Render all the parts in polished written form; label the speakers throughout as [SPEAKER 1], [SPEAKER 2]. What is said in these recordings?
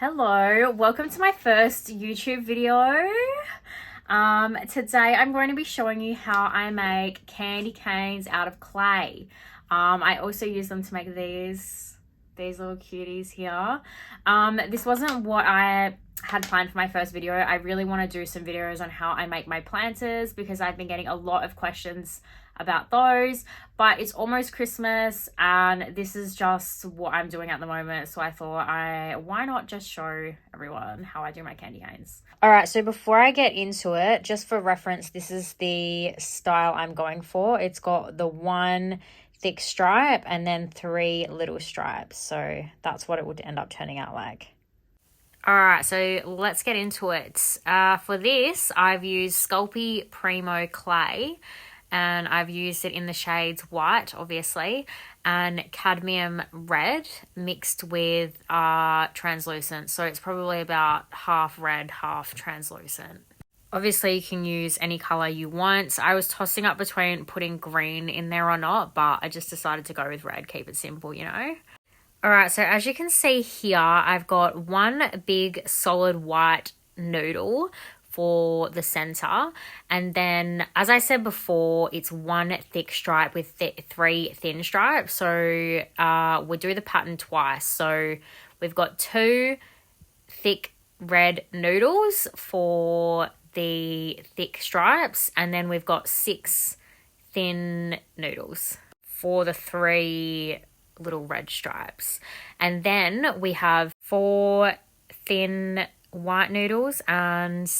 [SPEAKER 1] Hello, welcome to my first YouTube video. Today I'm going to be showing you how I make candy canes out of clay. I also use them to make these little cuties here. This wasn't what I had planned for my first video. I really want to do some videos on how I make my planters because I've been getting a lot of questions about those, but it's almost Christmas and this is just what I'm doing at the moment, so I thought why not just show everyone how I do my candy canes. All right, so before I get into it, just for reference, this is the style I'm going for. It's got the one thick stripe and then 3 little stripes, so that's what it would end up turning out like. All right, so let's get into it. For this, I've used Sculpey Primo clay, and I've used it in the shades white, obviously, and cadmium red mixed with translucent. So it's probably about half red, half translucent. Obviously, you can use any color you want. I was tossing up between putting green in there or not, but I just decided to go with red, keep it simple, you know? All right, so as you can see here, I've got one big solid white noodle for the center, and then as I said before, it's one thick stripe with 3 thin stripes. So we'll do the pattern twice. So we've got 2 thick red noodles for the thick stripes, and then we've got 6 thin noodles for the 3 little red stripes, and then we have 4 thin white noodles and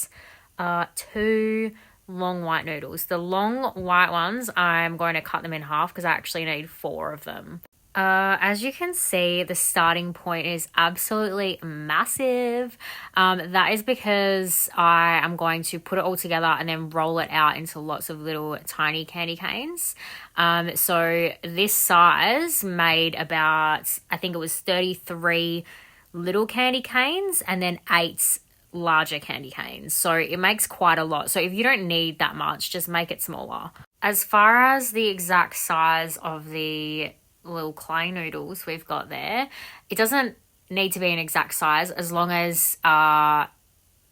[SPEAKER 1] 2 long white noodles. The long white ones, I'm going to cut them in half because I actually need 4 of them. As you can see, the starting point is absolutely massive. That is because I am going to put it all together and then roll it out into lots of little tiny candy canes. So this size made about, I think it was 33 little candy canes and then 8 larger candy canes. So it makes quite a lot. So if you don't need that much, just make it smaller. As far as the exact size of the little clay noodles we've got there, it doesn't need to be an exact size as long as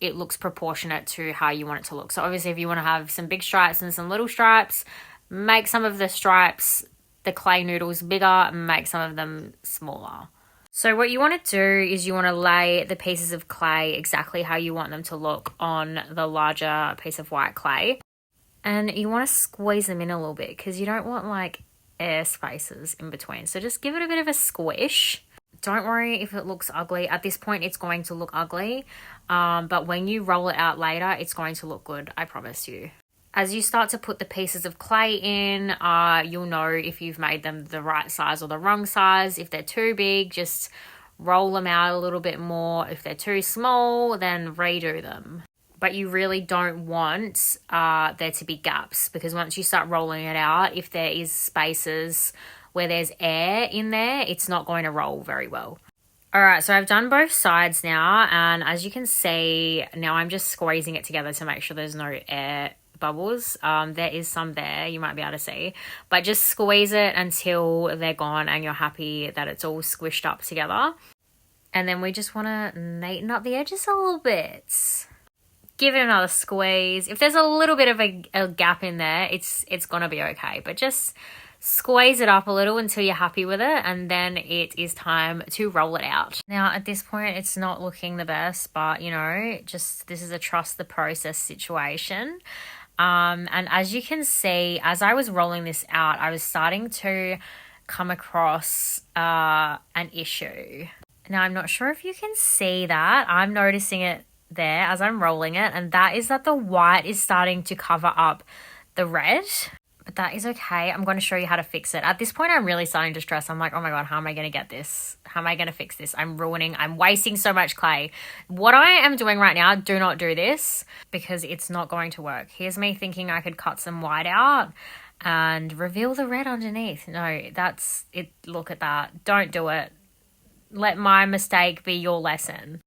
[SPEAKER 1] it looks proportionate to how you want it to look. So obviously if you want to have some big stripes and some little stripes, make some of the stripes, the clay noodles, bigger, make some of them smaller. So what you want to do is you want to lay the pieces of clay exactly how you want them to look on the larger piece of white clay, and you want to squeeze them in a little bit because you don't want like air spaces in between. So just give it a bit of a squish. Don't worry if it looks ugly. At this point, it's going to look ugly. But when you roll it out later, it's going to look good. I promise you. As you start to put the pieces of clay in, you'll know if you've made them the right size or the wrong size. If they're too big, just roll them out a little bit more. If they're too small, then redo them. But you really don't want there to be gaps, because once you start rolling it out, if there is spaces where there's air in there, it's not going to roll very well. All right, so I've done both sides now, and as you can see, now I'm just squeezing it together to make sure there's no air bubbles. There is some there, you might be able to see, but just squeeze it until they're gone and you're happy that it's all squished up together. And then we just want to neaten up the edges a little bit. Give it another squeeze. If there's a little bit of a gap in there, it's going to be okay. But just squeeze it up a little until you're happy with it, and then it is time to roll it out. Now, at this point, it's not looking the best, but, you know, just this is a trust the process situation. And as you can see, as I was rolling this out, I was starting to come across an issue. Now, I'm not sure if you can see that. I'm noticing it there as I'm rolling it, and that is that the white is starting to cover up the red, but that is okay. I'm going to show you how to fix it. At this point, I'm really starting to stress. I'm like, oh my God, how am I going to get this? How am I going to fix this? I'm wasting so much clay. What I am doing right now, do not do this because it's not going to work. Here's me thinking I could cut some white out and reveal the red underneath. No, that's it. Look at that. Don't do it. Let my mistake be your lesson.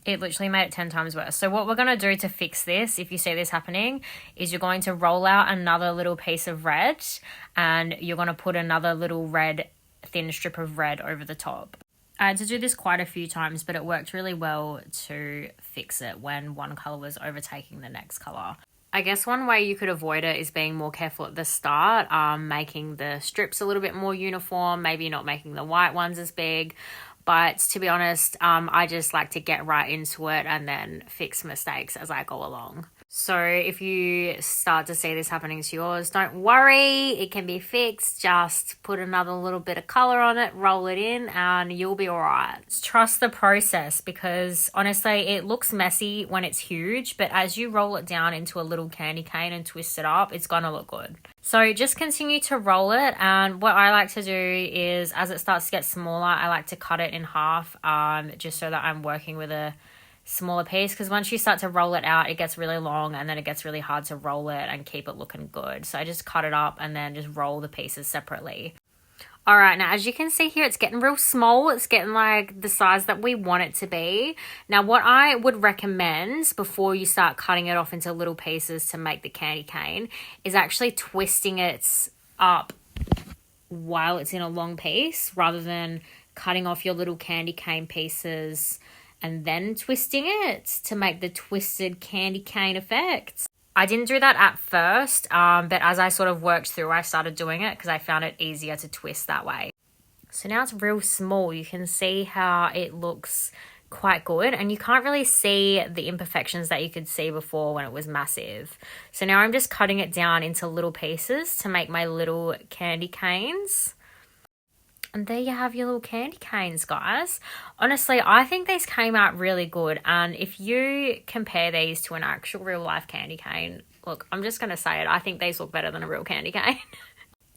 [SPEAKER 1] It literally made it 10 times worse. So what we're going to do to fix this, if you see this happening, is you're going to roll out another little piece of red and you're going to put another little red, thin strip of red over the top. I had to do this quite a few times, but it worked really well to fix it when one colour was overtaking the next colour. I guess one way you could avoid it is being more careful at the start, making the strips a little bit more uniform, maybe not making the white ones as big. But to be honest, I just like to get right into it and then fix mistakes as I go along. So if you start to see this happening to yours, don't worry, it can be fixed. Just put another little bit of colour on it, roll it in, and you'll be all right. Trust the process, because honestly, it looks messy when it's huge, but as you roll it down into a little candy cane and twist it up, it's gonna look good. So just continue to roll it, and what I like to do is, as it starts to get smaller, I like to cut it in half, just so that I'm working with a smaller piece, because once you start to roll it out, it gets really long and then it gets really hard to roll it and keep it looking good. So I just cut it up and then just roll the pieces separately. All right, now as you can see here, it's getting real small. It's getting like the size that we want it to be. Now what I would recommend before you start cutting it off into little pieces to make the candy cane is actually twisting it up while it's in a long piece, rather than cutting off your little candy cane pieces and then twisting it to make the twisted candy cane effect. I didn't do that at first, but as I sort of worked through, I started doing it because I found it easier to twist that way. So now it's real small. You can see how it looks quite good, and you can't really see the imperfections that you could see before when it was massive. So now I'm just cutting it down into little pieces to make my little candy canes. And there you have your little candy canes, guys. Honestly, I think these came out really good. And if you compare these to an actual real life candy cane, look, I'm just going to say it, I think these look better than a real candy cane.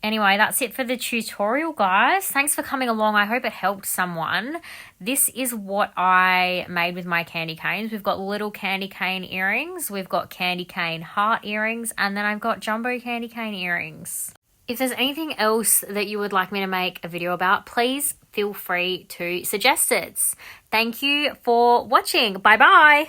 [SPEAKER 1] Anyway, that's it for the tutorial, guys. Thanks for coming along. I hope it helped someone. This is what I made with my candy canes. We've got little candy cane earrings. We've got candy cane heart earrings. And then I've got jumbo candy cane earrings. If there's anything else that you would like me to make a video about, please feel free to suggest it. Thank you for watching. Bye-bye.